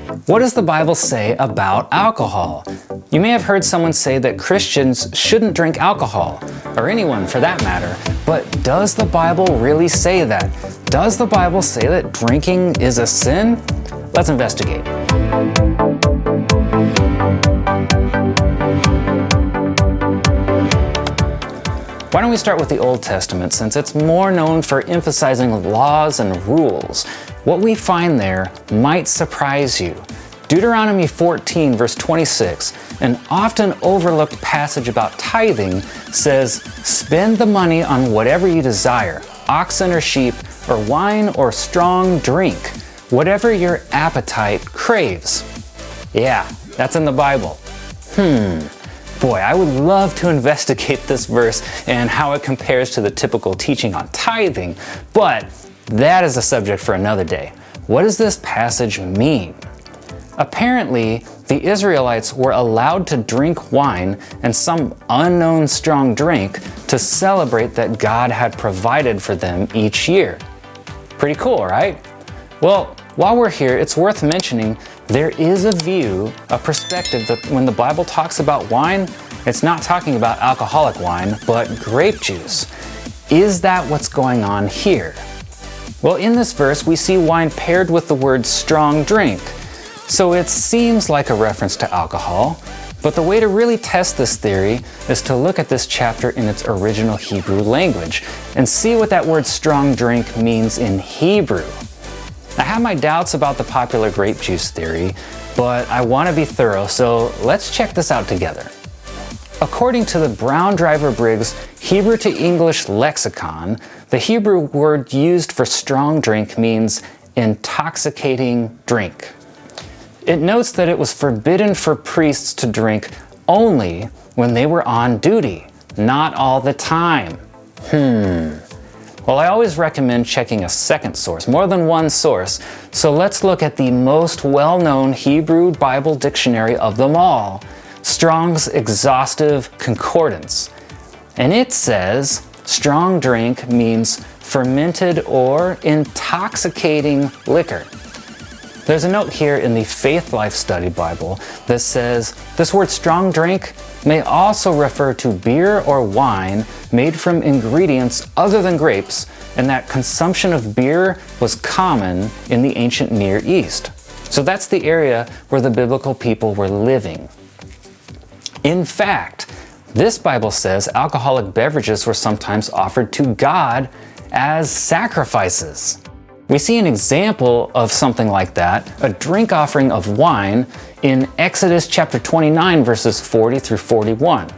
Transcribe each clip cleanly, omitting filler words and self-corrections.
What does the Bible say about alcohol? You may have heard someone say that Christians shouldn't drink alcohol, or anyone for that matter, but does the Bible really say that? Does the Bible say that drinking is a sin? Let's investigate. Why don't we start with the Old Testament, since it's more known for emphasizing laws and rules. What we find there might surprise you. Deuteronomy 14 verse 26, an often overlooked passage about tithing, says, "Spend the money on whatever you desire, oxen or sheep, or wine or strong drink, whatever your appetite craves." Yeah, that's in the Bible. Boy, I would love to investigate this verse and how it compares to the typical teaching on tithing, but that is a subject for another day. What does this passage mean? Apparently, the Israelites were allowed to drink wine and some unknown strong drink to celebrate that God had provided for them each year. Pretty cool, right? Well, while we're here, it's worth mentioning there is a view, a perspective that when the Bible talks about wine, it's not talking about alcoholic wine, but grape juice. Is that what's going on here? Well, in this verse, we see wine paired with the word strong drink. So it seems like a reference to alcohol, but the way to really test this theory is to look at this chapter in its original Hebrew language and see what that word strong drink means in Hebrew. I have my doubts about the popular grape juice theory, but I want to be thorough, so let's check this out together. According to the Brown Driver Briggs Hebrew to English lexicon, the Hebrew word used for strong drink means intoxicating drink. It notes that it was forbidden for priests to drink only when they were on duty, not all the time. Well, I always recommend checking a second source, more than one source, so let's look at the most well-known Hebrew Bible dictionary of them all, Strong's Exhaustive Concordance. And it says, strong drink means fermented or intoxicating liquor. There's a note here in the Faith Life Study Bible that says this word strong drink may also refer to beer or wine made from ingredients other than grapes, and that consumption of beer was common in the ancient Near East. So that's the area where the biblical people were living. In fact, this Bible says alcoholic beverages were sometimes offered to God as sacrifices. We see an example of something like that, a drink offering of wine, in Exodus chapter 29, verses 40 through 41.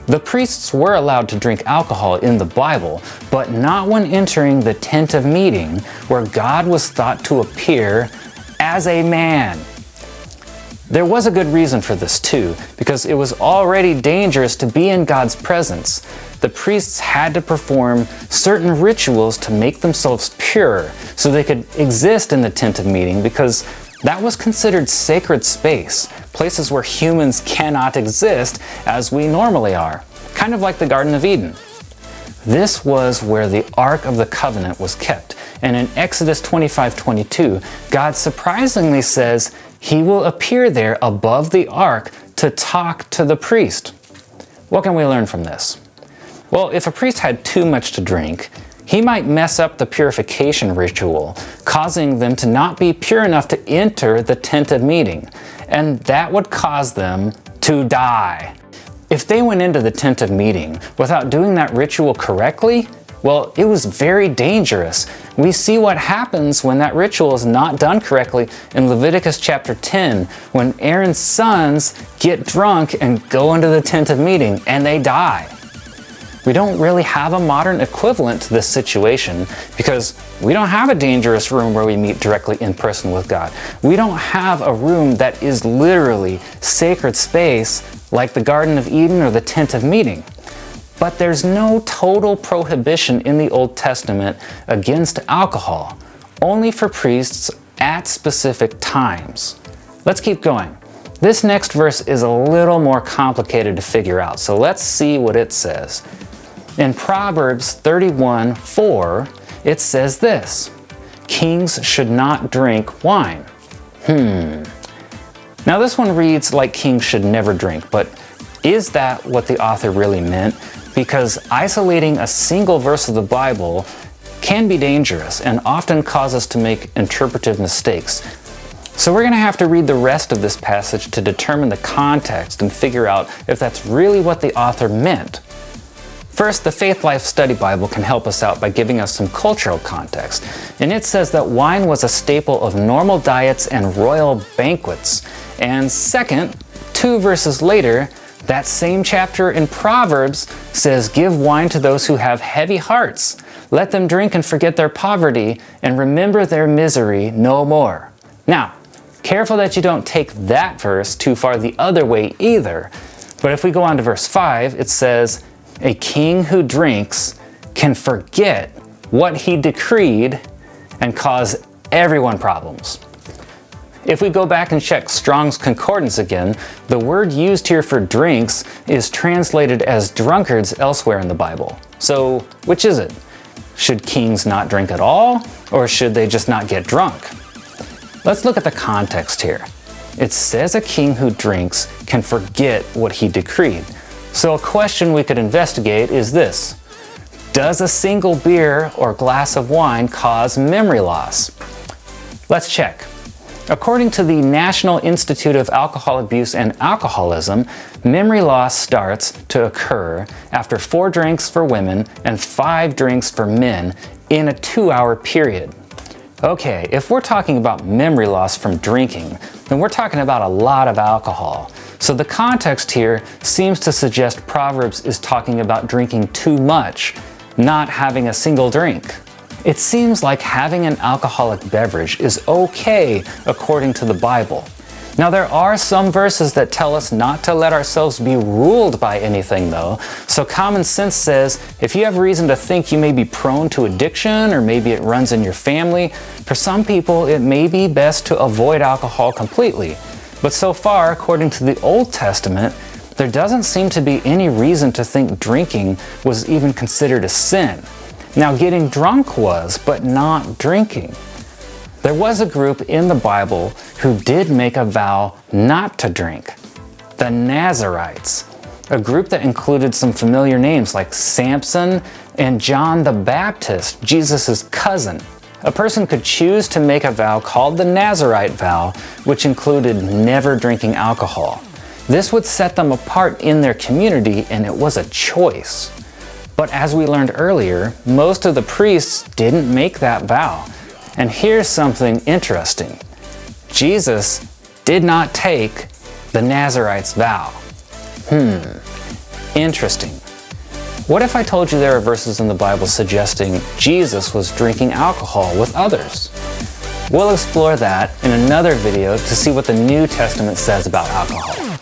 The priests were allowed to drink alcohol in the Bible, but not when entering the tent of meeting, where God was thought to appear as a man. There was a good reason for this too, because it was already dangerous to be in God's presence. The priests had to perform certain rituals to make themselves pure so they could exist in the tent of meeting, because that was considered sacred space, places where humans cannot exist as we normally are, kind of like the Garden of Eden. This was where the Ark of the Covenant was kept, and in Exodus 25:22, God surprisingly says He will appear there above the ark to talk to the priest. What can we learn from this? Well, if a priest had too much to drink, he might mess up the purification ritual, causing them to not be pure enough to enter the tent of meeting, and that would cause them to die. If they went into the tent of meeting without doing that ritual correctly, well, it was very dangerous. We see what happens when that ritual is not done correctly in Leviticus chapter 10, when Aaron's sons get drunk and go into the tent of meeting and they die. We don't really have a modern equivalent to this situation because we don't have a dangerous room where we meet directly in person with God. We don't have a room that is literally sacred space like the Garden of Eden or the tent of meeting. But there's no total prohibition in the Old Testament against alcohol, only for priests at specific times. Let's keep going. This next verse is a little more complicated to figure out, so let's see what it says. In Proverbs 31:4, it says this: kings should not drink wine. Now this one reads like kings should never drink, but is that what the author really meant? Because isolating a single verse of the Bible can be dangerous and often cause us to make interpretive mistakes. So we're going to have to read the rest of this passage to determine the context and figure out if that's really what the author meant. First, the Faith Life Study Bible can help us out by giving us some cultural context. And it says that wine was a staple of normal diets and royal banquets. And second, 2 verses later, that same chapter in Proverbs says, "Give wine to those who have heavy hearts. Let them drink and forget their poverty and remember their misery no more." Now, careful that you don't take that verse too far the other way either. But if we go on to verse 5, it says, "A king who drinks can forget what he decreed and cause everyone problems." If we go back and check Strong's Concordance again, the word used here for drinks is translated as drunkards elsewhere in the Bible. So, which is it? Should kings not drink at all, or should they just not get drunk? Let's look at the context here. It says a king who drinks can forget what he decreed. So a question we could investigate is this: does a single beer or glass of wine cause memory loss? Let's check. According to the National Institute of Alcohol Abuse and Alcoholism, memory loss starts to occur after 4 drinks for women and 5 drinks for men in a 2-hour period. Okay, if we're talking about memory loss from drinking, then we're talking about a lot of alcohol. So the context here seems to suggest Proverbs is talking about drinking too much, not having a single drink. It seems like having an alcoholic beverage is okay according to the Bible. Now there are some verses that tell us not to let ourselves be ruled by anything though. So common sense says if you have reason to think you may be prone to addiction or maybe it runs in your family, for some people it may be best to avoid alcohol completely. But so far, according to the Old Testament, there doesn't seem to be any reason to think drinking was even considered a sin. Now, getting drunk was, but not drinking. There was a group in the Bible who did make a vow not to drink. The Nazarites, a group that included some familiar names like Samson and John the Baptist, Jesus' cousin. A person could choose to make a vow called the Nazarite vow, which included never drinking alcohol. This would set them apart in their community, and it was a choice. But as we learned earlier, most of the priests didn't make that vow. And here's something interesting. Jesus did not take the Nazarites' vow. Interesting. What if I told you there are verses in the Bible suggesting Jesus was drinking alcohol with others? We'll explore that in another video to see what the New Testament says about alcohol.